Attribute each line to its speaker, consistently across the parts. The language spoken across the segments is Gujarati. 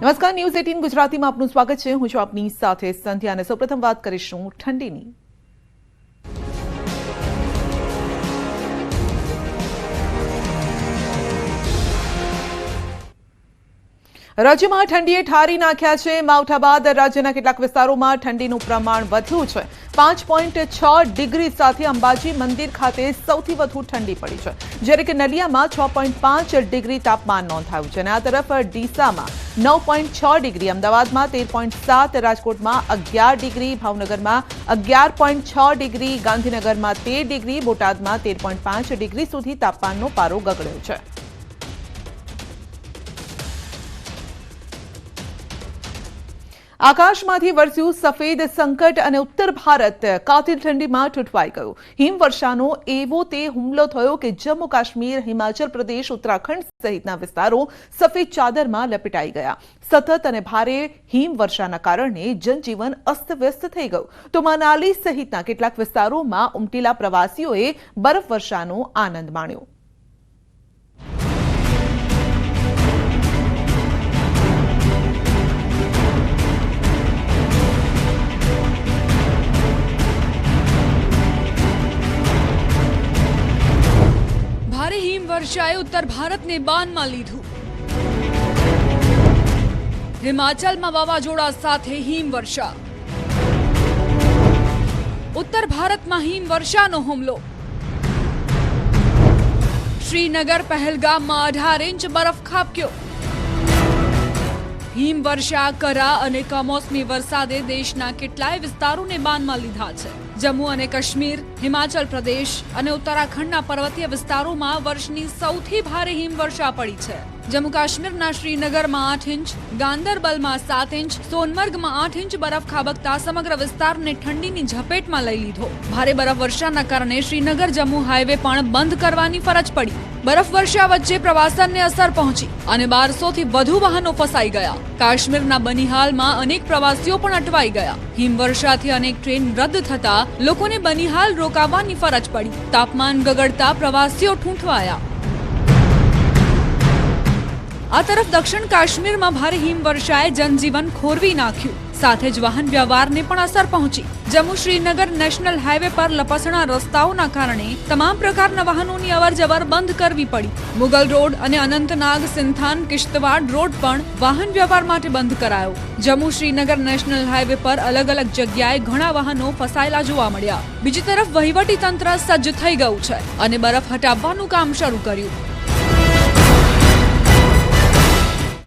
Speaker 1: નમસ્કાર, ન્યૂઝ 18 ગુજરાતીમાં આપનું સ્વાગત છે. હું છું આપની સાથે સંધ્યા અને સૌપ્રથમ વાત કરીશું ઠંડીની. રાજ્યમાં ઠંડીએ ઠારી નાખ્યા છે. માવઠા બાદ રાજ્યના કેટલાક વિસ્તારોમાં ઠંડીનું પ્રમાણ વધ્યું છે. 5.6 ડિગ્રી સાથે અંબાજી મંદિર ખાતે સૌથી વધુ ઠંડી પડી છે, જ્યારે કે નલિયામાં 6.5 ડિગ્રી તાપમાન નોંધાયું છે અને આ તરફ ડીસામાં 9.6 ડિગ્રી, અમદાવાદમાં 13.7, રાજકોટમાં 11 ડિગ્રી, ભાવનગરમાં 11.6 ડિગ્રી, ગાંધીનગરમાં 13 ડિગ્રી, બોટાદમાં 13.5 ડિગ્રી સુધી તાપમાનનો પારો ગગડ્યો છે. આકાશમાંથી વરસ્યું સફેદ સંકટ અને ઉત્તર ભારત કાતિલ ઠંડીમાં ઠૂંઠવાઈ ગયું. હિમવર્ષાનો એવો તે હુમલો થયો કે જમ્મુ કાશ્મીર, હિમાચલ પ્રદેશ, ઉત્તરાખંડ સહિતના વિસ્તારો સફેદ ચાદરમાં લપેટાઈ ગયા. સતત અને ભારે હિમવર્ષાના કારણે જનજીવન અસ્તવ્યસ્ત થઈ ગયું. તો મનાલી સહિતના કેટલાક વિસ્તારોમાં ઉમટેલા પ્રવાસીઓએ બરફવર્ષાનો આનંદ માણ્યો.
Speaker 2: ભારે હિમવર્ષાએ ઉત્તર ભારતને બાનમાં લીધું. હિમાચલમાં વાવાઝોડા સાથે હિમવર્ષા. ઉત્તર ભારતમાં હિમવર્ષાનો હુમલો. શ્રીનગર પહેલગામમાં 18 ઇંચ બરફ ખાબક્યો. હિમવર્ષા, કરા અને કમોસમી વરસાદે દેશના કેટલાય વિસ્તારોને બાનમાં લીધા છે. જમ્મુ અને કાશ્મીર, હિમાચલ પ્રદેશ અને ઉત્તરાખંડના પર્વતીય વિસ્તારોમાં વર્ષની સૌથી ભારે હિમવર્ષા પડી છે. જમ્મુ કાશ્મીરના શ્રીનગરમાં 8 ઇંચ, ગાંદરબલમાં 7 ઇંચ, સોનમર્ગમાં 8 ઇંચ બરફ ખાબકતા સમગ્ર વિસ્તારને ઠંડીની ઝપેટમાં લઈ લીધો. ભારે બરફવર્ષાના કારણે શ્રીનગર જમ્મુ હાઈવે પણ બંધ કરવાની ફરજ પડી. બરફવર્ષા વચ્ચે પ્રવાસનને અસર પહોંચી અને 1200 થી વધુ વાહનો ફસાઈ ગયા. કાશ્મીરના બનિહાલમાં અનેક પ્રવાસીઓ પણ અટવાઈ ગયા. હિમવર્ષાથી અનેક ટ્રેન રદ થતા લોકોને બનિહાલ રોકાવાની ફરજ પડી. તાપમાન ગગડતા પ્રવાસીઓ ઠૂંઠવાયા. આ તરફ દક્ષિણ કાશ્મીરમાં ભારે હિમવર્ષાએ જનજીવન ખોરવી નાખ્યું. સાથે જ વાહન વ્યવહારને પણ અસર પહોંચી. જમ્મુ શ્રીનગર નેશનલ હાઈવે પર લપસણા રસ્તાઓના કારણે તમામ પ્રકારના વાહનોની અવરજવર બંધ કરવી પડી. મુગલ રોડ અને અનંતનાગ, સિંથાન, કિશ્તવાડ રોડ પણ વાહન વ્યવહાર માટે બંધ કરાયો. જમ્મુ શ્રીનગર નેશનલ હાઈવે પર અલગ અલગ જગ્યાએ ઘણા વાહનો ફસાયેલા જોવા મળ્યા. બીજી તરફ વહીવટી તંત્ર સજ્જ થઈ ગયું છે અને બરફ હટાવવાનું કામ શરૂ કર્યું.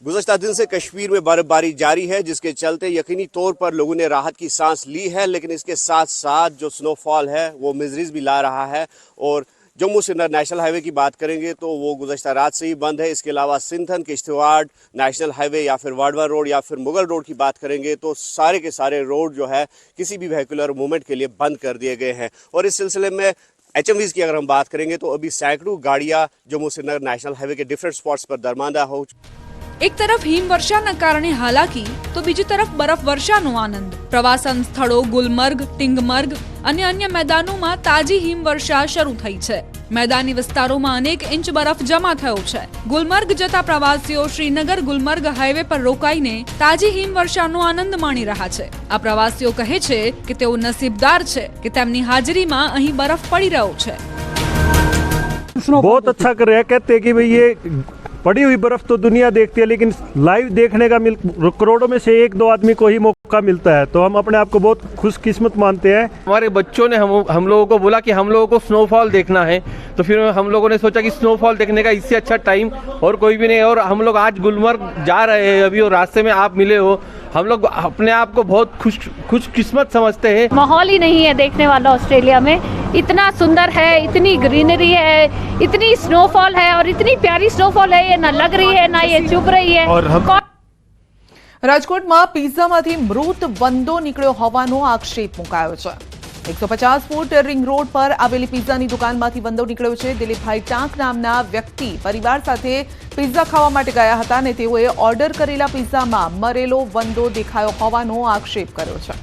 Speaker 3: गुज़श्ता दिन से कश्मीर में बर्फबारी जारी है, जिसके चलते यकीनी तौर पर लोगों ने राहत की सांस ली है, लेकिन इसके साथ साथ जो स्नोफॉल है वो मिजरीज भी ला रहा है. और जम्मू श्रीनगर नेशनल हाईवे की बात करेंगे तो वो गुज़श्ता रात से ही बंद है. इसके अलावा सिंथन, किश्तवाड़ नेशनल हाईवे या फिर वाडवा रोड या फिर मुगल रोड की बात करेंगे तो सारे के सारे रोड जो है किसी भी व्हीकुलर मूवमेंट के लिए बंद कर दिए गए हैं. और इस सिलसिले में HMVs की अगर हम बात करेंगे तो अभी सैकड़ों गाड़ियाँ जम्मू श्रीनगर नेशनल हाईवे के डिफरेंट स्पॉट्स पर दरमांदा हो.
Speaker 2: એક તરફ હિમવર્ષાના કારણે હાલાકી તો બીજી તરફ બરફવર્ષાનો આનંદ. પ્રવાસન સ્થળો ગુલમર્ગ, ટિંગમર્ગ અને અન્ય મેદાનોમાં તાજી હિમવર્ષા શરૂ થઈ છે. મેદાની વિસ્તારોમાં અનેક ઇંચ બરફ જમા થયો છે. ગુલમર્ગ જતા પ્રવાસીઓ શ્રીનગર ગુલમર્ગ હાઈવે પર રોકાઈને તાજી હિમવર્ષાનો આનંદ માણી રહ્યા છે. આ પ્રવાસીઓ કહે છે કે તેઓ નસીબદાર છે કે તેમની હાજરીમાં અહીં બરફ પડી રહ્યો છે.
Speaker 4: बहुत अच्छा कर रहे हैं. कहते हैं कि भाई ये पड़ी हुई बर्फ तो दुनिया देखती है, लेकिन लाइव देखने का करोड़ों में से 1-2 आदमी को ही मौका मिलता है. तो हम अपने आप को बहुत खुशकिस्मत मानते हैं.
Speaker 5: हमारे बच्चों ने हम लोगों को बोला कि हम लोगों को स्नोफॉल देखना है, तो फिर हम लोगों ने सोचा कि स्नोफॉल देखने का इससे अच्छा टाइम और कोई भी नहीं. और हम लोग आज गुलमर्ग जा रहे हैं अभी, और रास्ते में आप मिले हो. हम लोग अपने आप को बहुत खुशकिस्मत समझते हैं.
Speaker 6: माहौल ही नहीं है देखने वाला ऑस्ट्रेलिया में. इतना सुंदर है, इतनी ग्रीनरी है, इतनी स्नोफॉल है और इतनी प्यारी स्नोफॉल है, ये ना लग रही है ना ये चुभ रही है.
Speaker 1: રાજકોટમાં પિઝામાંથી મૃત વંદો નીકળ્યો હોવાનો આક્ષેપ મુકાયો છે. 150 ફૂટ રિંગ રોડ પર આવેલી પિઝાની દુકાનમાંથી વંદો નીકળ્યો છે. દિલીપભાઈ ટાંક નામના વ્યક્તિ પરિવાર સાથે પિઝા ખાવા માટે ગયા હતા અને તેઓએ ઓર્ડર કરેલા પિઝામાં મરેલો વંદો દેખાયો હોવાનો આક્ષેપ કર્યો છે.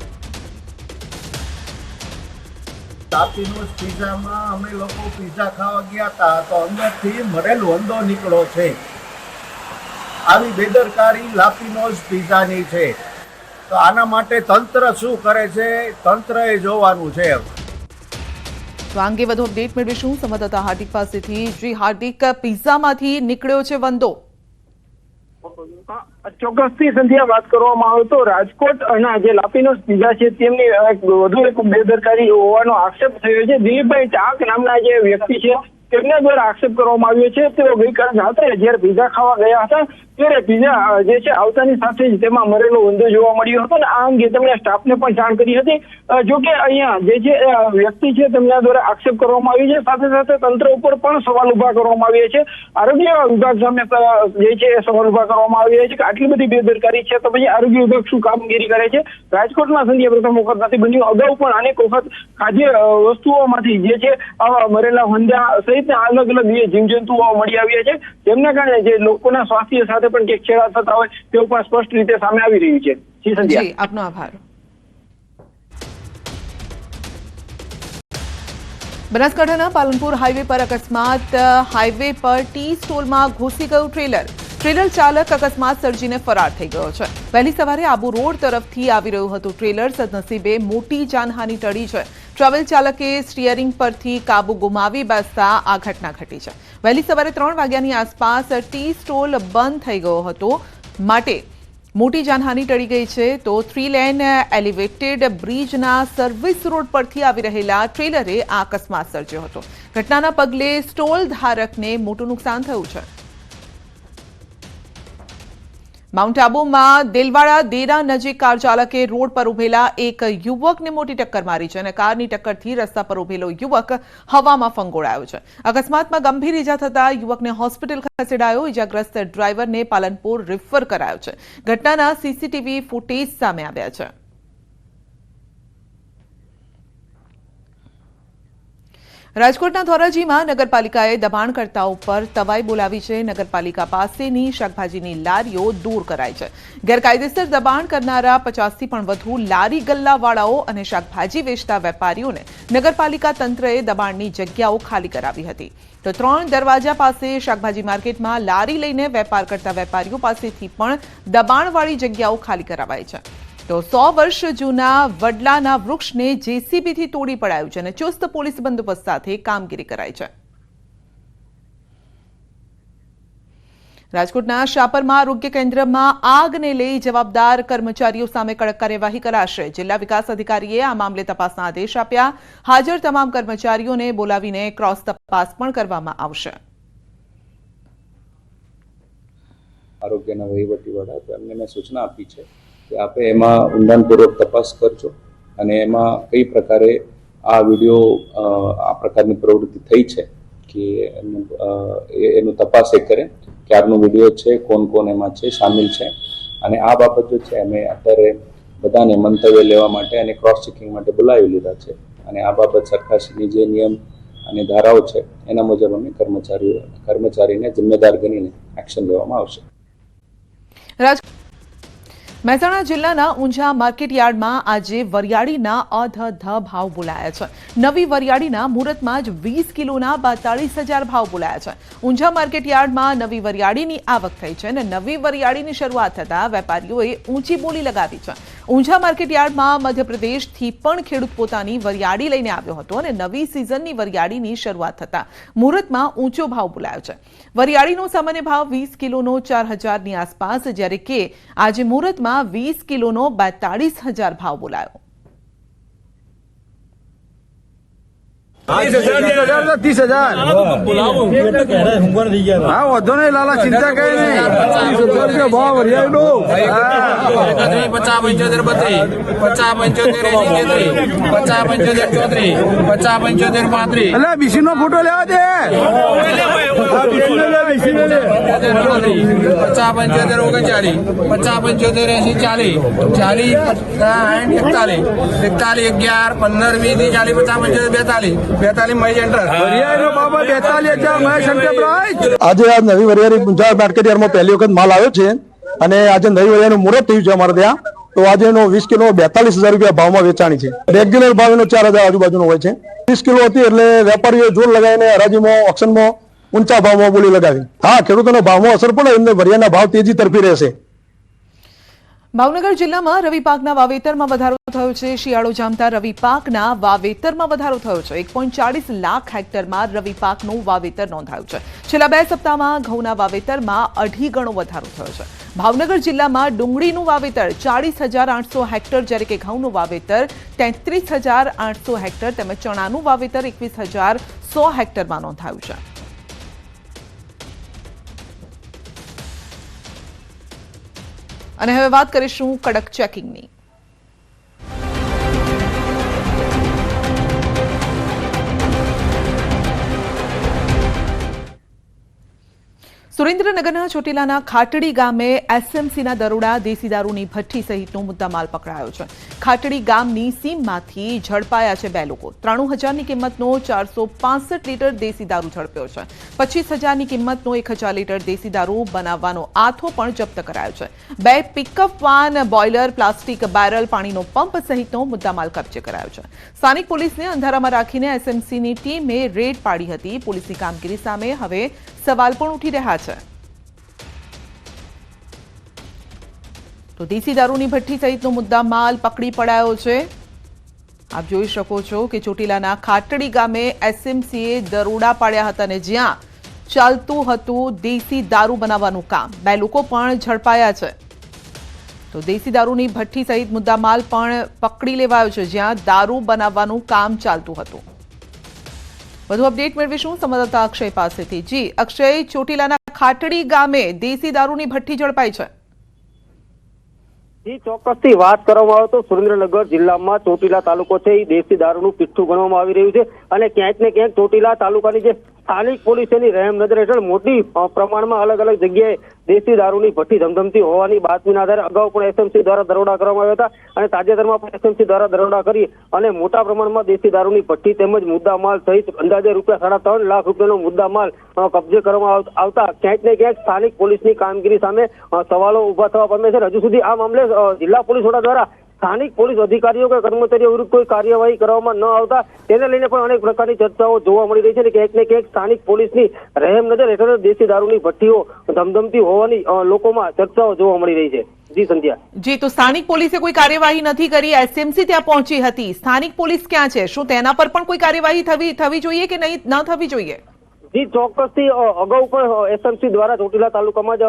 Speaker 7: તાપીનું પિઝામાં અમે લોકો પિઝા ખાવા ગયા હતા તો અંદરથી મરેલ વંદો નીકળ્યો છે. આવી બેદરકારી લાપીનોઝ પિઝાની છે. તો આના માટે તંત્ર શું કરે છે, તંત્રએ જોવાનું છે.
Speaker 1: તો આ અંગે વધુ અપડેટ મેળવીશું સંવાદદાતા હાર્દિક પાસેથી. જી હાર્દિક, પિઝામાંથી નીકળ્યો છે વંદો.
Speaker 8: ચોક્કસથી સંધ્યા વાત કરવામાં આવે તો રાજકોટના જે લાપીનોઝ પિઝા છે તેમની વધુ એક બેદરકારી હોવાનો આક્ષેપ થયો છે. દિલીપભાઈ ચાક નામના જે વ્યક્તિ છે તેમના દ્વારા આક્ષેપ કરવામાં આવ્યો છે. તેઓ ગઈકાલે રાત્રે જ્યારે પિઝા ખાવા ગયા હતા ત્યારે પિઝા જે છે આવતાની સાથે જ તેમાં મરેલો વંદો જોવા મળ્યો હતો અને આ અંગે તેમણે સ્ટાફને પણ જાણ કરી હતી. જોકે અહીંયા જે છે વ્યક્તિ છે તેમના દ્વારા આક્ષેપ કરવામાં આવ્યો છે. સાથે સાથે તંત્ર ઉપર પણ સવાલ ઉભા કરવામાં આવ્યા છે. આરોગ્ય વિભાગ સામે જે છે સવાલ ઉભા કરવામાં આવ્યા છે કે આટલી બધી બેદરકારી છે તો પછી આરોગ્ય વિભાગ શું કામગીરી કરે છે. રાજકોટમાં સંધ્યા પ્રથમ વખત નથી બન્યું. અગાઉ પણ અનેક વખત ખાદ્ય વસ્તુઓમાંથી જે છે આવા મરેલા વંદા સહિતના અલગ અલગ જીવજંતુઓ મળી આવ્યા છે, જેમના કારણે જે લોકોના સ્વાસ્થ્ય સાથે પણ ક્યાંક છેડા થતા હોય તેવું પણ સ્પષ્ટ રીતે સામે આવી રહ્યું છે.
Speaker 1: જી, આપનો આભાર. બનાસકાંઠાના પાલનપુર હાઈવે પર અકસ્માત. હાઈવે પર ટી સ્ટોલમાં ઘૂસી ગયું ટ્રેલર ચાલક અકસ્માત સર્જીને ફરાર થઈ ગયો છે. વહેલી સવારે આબુ રોડ તરફથી આવી રહ્યું હતું ટ્રેલર. સદનસીબે મોટી જાનહાની ટળી છે. ટ્રાવેલ ચાલકે સ્ટીયરિંગ પરથી કાબુ ગુમાવી બેસતા આ ઘટના ઘટી છે. વહેલી સવારે 3 વાગ્યાની આસપાસ ટી સ્ટોલ બંધ થઈ ગયો હતો, માટે મોટી જાનહાની ટળી ગઈ છે. તો 3 લેન એલિવેટેડ બ્રિજના સર્વિસ રોડ પરથી આવી રહેલા ટ્રેલરે આ અકસ્માત સર્જ્યો હતો. ઘટનાના પગલે સ્ટોલ ધારકને મોટું નુકસાન થયું છે. માઉન્ટ આબુમાં દેલવાડા દેરા નજીક કાર ચાલકે રોડ પર ઉભેલા એક યુવકને મોટી ટક્કર મારી છે અને કારની ટક્કરથી રસ્તા પર ઉભેલો યુવક હવામાં ફંગોળાયો છે. અકસ્માતમાં ગંભીર ઈજા થતા યુવકને હોસ્પિટલ ખસેડાયો. ઈજાગ્રસ્ત ડ્રાઈવરને પાલનપુર રિફર કરાયો છે. ઘટનાના સીસીટીવી ફૂટેજ સામે આવ્યા છે. રાજકોટના ધોરાજીમાં નગરપાલિકાએ દબાણકર્તાઓ પર તવાઈ બોલાવી છે. નગરપાલિકા પાસેની શાકભાજીની લારીઓ દૂર કરાઈ છે. ગેરકાયદેસર દબાણ કરનારા 50થી પણ વધુ લારી ગલ્લાવાળાઓ અને શાકભાજી વેચતા વેપારીઓને નગરપાલિકા તંત્રએ દબાણની જગ્યાઓ ખાલી કરાવી હતી. તો 3 દરવાજા પાસે શાકભાજી માર્કેટમાં લારી લઈને વેપાર કરતા વેપારીઓ પાસેથી પણ દબાણવાળી જગ્યાઓ ખાલી કરાવાઈ છે. તો 100 વર્ષ જૂના વડલાના વૃક્ષને જેસીબીથી તોડી પડાયું છે અને ચુસ્ત પોલીસ બંદોબસ્ત સાથે કામગીરી કરાઈ છે. રાજકોટના શાપરમાં આરોગ્ય કેન્દ્રમાં આગને લઈ જવાબદાર કર્મચારીઓ સામે કડક કાર્યવાહી કરાશે. જિલ્લા વિકાસ અધિકારીએ આ મામલે તપાસના આદેશ આપ્યા. હાજર તમામ કર્મચારીઓને બોલાવીને ક્રોસ તપાસ પણ કરવામાં આવશે.
Speaker 9: આરોગ્યના વહીવટી વડા તેમને મેં સૂચના આપી છે કે આપે એમાં ઊંડાણપૂર્વક તપાસ કરજો અને એમાં કઈ પ્રકારે આ વિડીયો આ પ્રકારની પ્રવૃત્તિ થઈ છે કે એનું તપાસ એ કરે. ક્યારનો વિડીયો છે, કોણ એમાં છે સામેલ છે, અને આ બાબત જો છે અમે અત્યારે બધાને મંતવ્ય લેવા માટે અને ક્રોસ ચેકિંગ માટે બોલાવી લીધા છે. અને આ બાબત સરકારશ્રીની જે નિયમ અને ધારાઓ છે એના મુજબ અમે કર્મચારીને જિમ્મેદાર ગણીને એક્શન લેવામાં આવશે.
Speaker 1: મહેસાણા જિલ્લાના ઊંઝા માર્કેટ યાર્ડમાં આજે વરિયાળીના અધધ ભાવ બોલાયા છે. નવી વરિયાળીના મુહૂર્તમાં જ 20 કિલોના 42,000 ભાવ બોલાયા છે. ઊંઝા માર્કેટ યાર્ડમાં નવી વરિયાળીની આવક થઈ છે અને નવી વરિયાળીની શરૂઆત થતાં વેપારીઓએ ઊંચી બોલી લગાવી છે. ઊંઝા માર્કેટ યાર્ડમાં મધ્યપ્રદેશથી પણ ખેડૂત પોતાની વરિયાળી લઈને આવ્યો હતો અને નવી સિઝનની વરિયાળીની શરૂઆત થતાં મુહૂર્તમાં ઊંચો ભાવ બોલાયો છે. વરિયાળીનો સામાન્ય ભાવ 20 કિલોનો 4,000ની આસપાસ, જ્યારે કે આજે મુહૂર્તમાં 20 કિલોનો 42,000 ભાવ બોલાયો.
Speaker 10: 30,000 હા વધો નહીં લાલા, ચિંતા કઈ નહીં. ભાવ વરિયાળીનો
Speaker 11: 50, 75, 32, 50, 75, 80, 50, 75, 34, 50, 75, 35.
Speaker 10: એટલે બીસી નો ફોટો લેવા દે.
Speaker 11: 50, 75, 39, 50, 75, 80, 40, 40, 41, 41, 11, 15, 20, 40, 50, 45, 42.
Speaker 10: આજે આ નવી વરિયાળી ઊંઝા માર્કેટ યાર્ડમાં પહેલી વખત માલ આવ્યો છે અને આજે નવી વરિયાળીનું મુહૂર્ત થયું છે અમારે ત્યાં. તો આજે એનો 20 કિલો 42,000 રૂપિયા ભાવમાં વેચાણી છે. રેગ્યુલર ભાવ એનો 4,000 આજુબાજુનો હોય છે. 20 કિલો હતી એટલે વેપારીઓ જોર લગાવીને હરાજીમાં ઓક્શનમાં ઊંચા ભાવમાં બોલી લગાવી. હા, ખેડૂતોના ભાવમાં અસર પડે, એમને વરિયાના ભાવ તેજી તરફી રહેશે.
Speaker 1: ભાવનગર જિલ્લામાં રવિ પાકના વાવેતરમાં વધારો થયો છે. શિયાળો જામતા રવિ પાકના વાવેતરમાં વધારો થયો છે. 1.40 લાખ હેક્ટરમાં રવિ પાકનું વાવેતર નોંધાયું છે. છેલ્લા 2 સપ્તાહમાં ઘઉંના વાવેતરમાં 2.5 ગણો વધારો થયો છે. ભાવનગર જિલ્લામાં ડુંગળીનું વાવેતર 40,800 હેક્ટર, જ્યારે કે ઘઉંનું વાવેતર 33,800 હેક્ટર તેમજ ચણાનું વાવેતર 21,100 હેક્ટરમાં નોંધાયું છે. અને હવે વાત કરીશું કડક ચેકિંગની. સુરેન્દ્રનગરના ચોટીલાના ખાટડી ગામે એસએમસીના દરોડા દેશી દારૂની ભઠ્ઠી સહિતનો મુદ્દામાલ પકડાયો છે. ખાટડી ગામની સીમમાંથી ઝડપાયા છે 2 લોકો. 93,000ની કિંમતનો 465 લીટર દેશી દારૂ ઝડપ્યો છે. 25,000ની કિંમતનો 1,000 લીટર દેશી દારૂ બનાવવાનો આથો પણ જપ્ત કરાયો છે. 2 pickup van, boiler, plastic barrel, પાણીનો પંપ સહિતનો મુદ્દામાલ કબજે કરાયો છે. સ્થાનિક પોલીસને અંધારામાં રાખીને એસએમસીની ટીમે રેડ પાડી હતી. પોલીસની કામગીરી સામે હવે સવાલ પણ ઉઠી રહ્યા છે. તો દેશી દારૂની ભઠ્ઠી સહિતનો મુદ્દામાલ પકડી પડાયો છે. આપ જોઈ શકો છો કે ચોટીલાના ખાટડી ગામે એસએમસીએ દરોડા પાડ્યા હતા અને જ્યાં ચાલતું હતું દેશી દારૂ બનાવવાનું કામ. 2 લોકો પણ ઝડપાયા છે. તો દેશી દારૂની ભઠ્ઠી સહિત મુદ્દામાલ પણ પકડી લેવાયો છે જ્યાં દારૂ બનાવવાનું કામ ચાલતું હતું. વધુ અપડેટ મેળવીશું સંવાદદાતા અક્ષય પાસેથી. જી અક્ષય, ચોટીલાના ખાટડી ગામે દેશી દારૂની ભઠ્ઠી ઝડપાઈ છે.
Speaker 12: જી ચોક્કસથી વાત કરવામાં આવે તો સુરેન્દ્રનગર જિલ્લામાં ચોટીલા તાલુકો છે એ દેશી દારૂનું પીઠું ગણવામાં આવી રહ્યું છે અને ક્યાંક ને ક્યાંક ચોટીલા તાલુકાની જે સ્થાનિક પોલીસ એની રહેમ નજર હેઠળ મોટી પ્રમાણમાં અલગ અલગ જગ્યાએ દેશી દારૂની ભઠ્ઠી ધમધમતી હોવાની બાતમીના આધારે અગાઉ પણ એસએમસી દ્વારા દરોડા કરવામાં આવ્યા હતા અને તાજેતરમાં પણ એસએમસી દ્વારા દરોડા કરી અને મોટા પ્રમાણમાં દેશી દારૂની ભઠ્ઠી તેમજ મુદ્દામાલ સહિત અંદાજે ₹3.5 લાખ રૂપિયાનો મુદ્દામાલ કબજે કરવામાં આવતા ક્યાંક ને ક્યાંક સ્થાનિક પોલીસની કામગીરી સામે સવાલો ઉભા થવા પામ્યા છે. હજુ સુધી આ મામલે જિલ્લા પોલીસ વડા દ્વારા સ્થાનિક પોલીસ અધિકારીઓ કે કર્મચારીઓ વિરુદ્ધ કોઈ કાર્યવાહી કરવામાં ન આવતા તેને લઈને પણ અનેક પ્રકારની ચર્ચાઓ જોવા મળી રહી છે અને ક્યાંક ને ક્યાંક સ્થાનિક પોલીસની રહેમ નજર હેઠળ દેશી દારૂની ભઠ્ઠીઓ ધમધમતી હોવાની લોકોમાં ચર્ચાઓ જોવા મળી રહી છે. જી સંધ્યા.
Speaker 1: જી, તો સ્થાનિક પોલીસે કોઈ કાર્યવાહી નથી કરી. એસએમસી ત્યાં પહોંચી હતી. સ્થાનિક પોલીસ ક્યાં છે? શું તેના પર પણ કોઈ કાર્યવાહી થવી જોઈએ કે નહીં ન થવી જોઈએ?
Speaker 12: જી ચોક્કસથી અગાઉ પણ એસએમસી દ્વારા ચોટીલા તાલુકામાં જ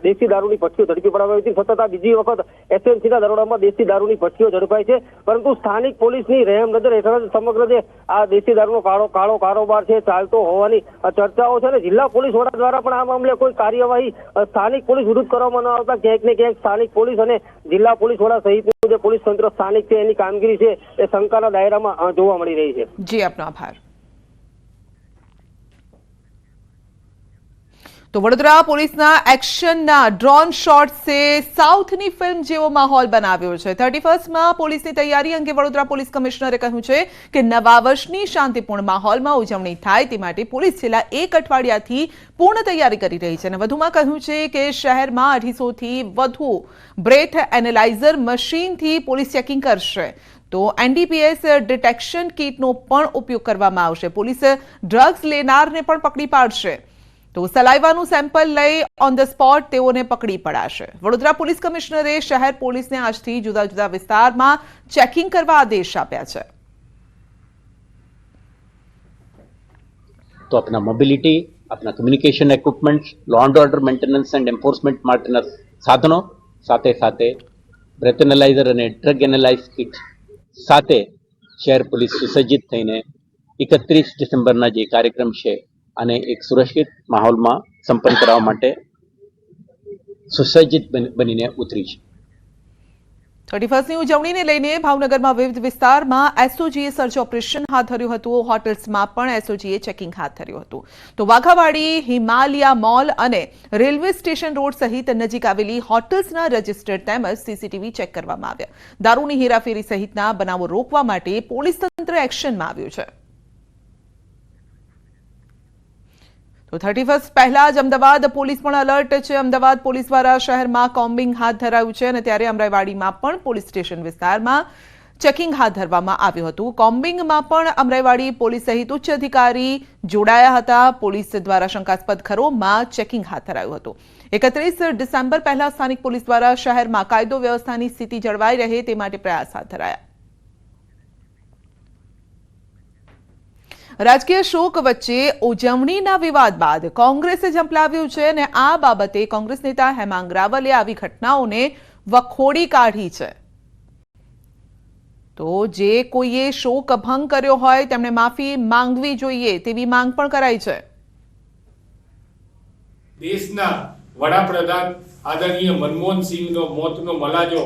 Speaker 12: દેશી દારૂની ભઠ્ઠીઓ ઝડપી પડાવી હતી. સતત આ બીજી વખત એસએમસીના દરોડામાં દેશી દારૂની ભઠ્ઠીઓ ઝડપાઈ છે, પરંતુ સ્થાનિક પોલીસની રહેમ નજર હેઠળ સમગ્ર જે આ દેશી દારૂનો કાળો કારોબાર છે ચાલતો હોવાની ચર્ચાઓ છે અને જિલ્લા પોલીસ વડા દ્વારા પણ આ મામલે કોઈ કાર્યવાહી સ્થાનિક પોલીસ વિરુદ્ધ કરવામાં ન આવતા ક્યાંક ને ક્યાંક સ્થાનિક પોલીસ અને જિલ્લા પોલીસ વડા સહિતનું જે પોલીસ તંત્ર સ્થાનિક છે એની કામગીરી છે એ શંકાના દાયરામાં જોવા મળી રહી છે.
Speaker 1: જી, આપનો આભાર. તો વડોદરા પોલીસના એક્શનના ડ્રોન શોટ્સે સાઉથની ફિલ્મ જેવો માહોલ બનાવ્યો છે. 31માં પોલીસની તૈયારી અંગે વડોદરા પોલીસ કમિશનરે કહ્યું છે કે નવા વર્ષની શાંતિપૂર્ણ માહોલમાં ઉજવણી થાય તે માટે પોલીસ છેલ્લા 1 અઠવાડિયાથી પૂર્ણ તૈયારી કરી રહી છે અને વધુમાં કહ્યું છે કે શહેરમાં 250થી વધુ બ્રેથ એનાલાઇઝર મશીનથી પોલીસ ચેકિંગ કરશે. તો એનડીપીએસ ડિટેક્શન કિટનો પણ ઉપયોગ કરવામાં આવશે. પોલીસ ડ્રગ્સ લેનારને પણ પકડી પાડશે. તો સલાઈવાનું સેમ્પલ લઈ ઓન ધ સ્પોટ તેઓને પકડી પડાશે. વડોદરા પોલીસ કમિશનરે શહેર પોલીસને આજથી જુદા જુદા વિસ્તારમાં ચેકિંગ કરવા આદેશ આપ્યા છે.
Speaker 13: તો अपना मोबिलिटी, अपना communication equipments, law and order maintenance and enforcement माटेના સાધનો સાથે સાથે બ્રેથ એનાલાઇઝર અને ડ્રગ એનાલાઇઝ કિટ સાથે શહેર પોલીસ સુસજ્જિત થઈને 31 ડિસેમ્બરના જે કાર્યક્રમ છે અને એક સુરક્ષિત માહોલમાં સંપન્ન કરવા માટે સુસજ્જિત બનીને ઉતરી છે.
Speaker 1: 31ની ઉજવણીને લઈને ભાવનગરમાં વિવિધ વિસ્તારમાં એસઓજીએ સર્ચ ઓપરેશન હાથ ધર્યું હતું. હોટલ્સમાં પણ એસઓજીએ ચેકિંગ હાથ ધર્યું હતું. તો વાઘાવાડી, હિમાલયા મોલ અને રેલવે સ્ટેશન રોડ સહિત નજીક આવેલી હોટલ્સના રજિસ્ટર્ડ તેમજ સીસીટીવી ચેક કરવામાં આવ્યા. દારૂની હેરાફેરી સહિતના બનાવો રોકવા માટે પોલીસ તંત્ર એક્શનમાં આવ્યું છે. તો 31 પહેલા જ અમદાવાદ પોલીસ પણ એલર્ટ છે. અમદાવાદ પોલીસ દ્વારા શહેરમાં કોમ્બિંગ હાથ ધરાયું છે અને ત્યારે અમરાઈવાડીમાં પણ પોલીસ સ્ટેશન વિસ્તારમાં ચેકિંગ હાથ ધરવામાં આવ્યું હતું. કોમ્બિંગમાં પણ અમરાઈવાડી પોલીસ સહિત ઉચ્ચ અધિકારી જોડાયા હતા. પોલીસ દ્વારા શંકાસ્પદ ઘરોમાં ચેકિંગ હાથ ધરાયું હતું. 31 ડિસેમ્બર પહેલા સ્થાનિક પોલીસ દ્વારા શહેરમાં કાયદો વ્યવસ્થાની સ્થિતિ જળવાઈ રહે તે માટે પ્રયાસ હાથ ધરાયા. રાજકીય શોક વચ્ચે ઉજવણીના વિવાદ બાદ કોંગ્રેસે ઝંપલાવ્યું છે અને આ બાબતે કોંગ્રેસ નેતા હેમાંગ રાવલે આવી ઘટનાઓને વખોડી કાઢી છે. તો જે કોઈએ શોક ભંગ કર્યો હોય તેમણે માફી માંગવી જોઈએ તેવી માંગ પણ કરાઈ છે.
Speaker 14: દેશના વડાપ્રધાન આદરણીય મનમોહન સિંહનો મોતનો મલાજો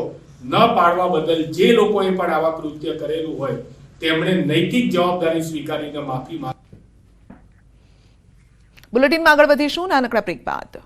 Speaker 14: ન પાડવા બદલ જે લોકોએ પણ આવા કૃત્ય કરેલું હોય તેમણે નૈતિક જવાબદારી સ્વીકારીને માફી માંગી.
Speaker 1: બુલેટિનમાં આગળ વધીશું નાનકડા બ્રેક બાદ.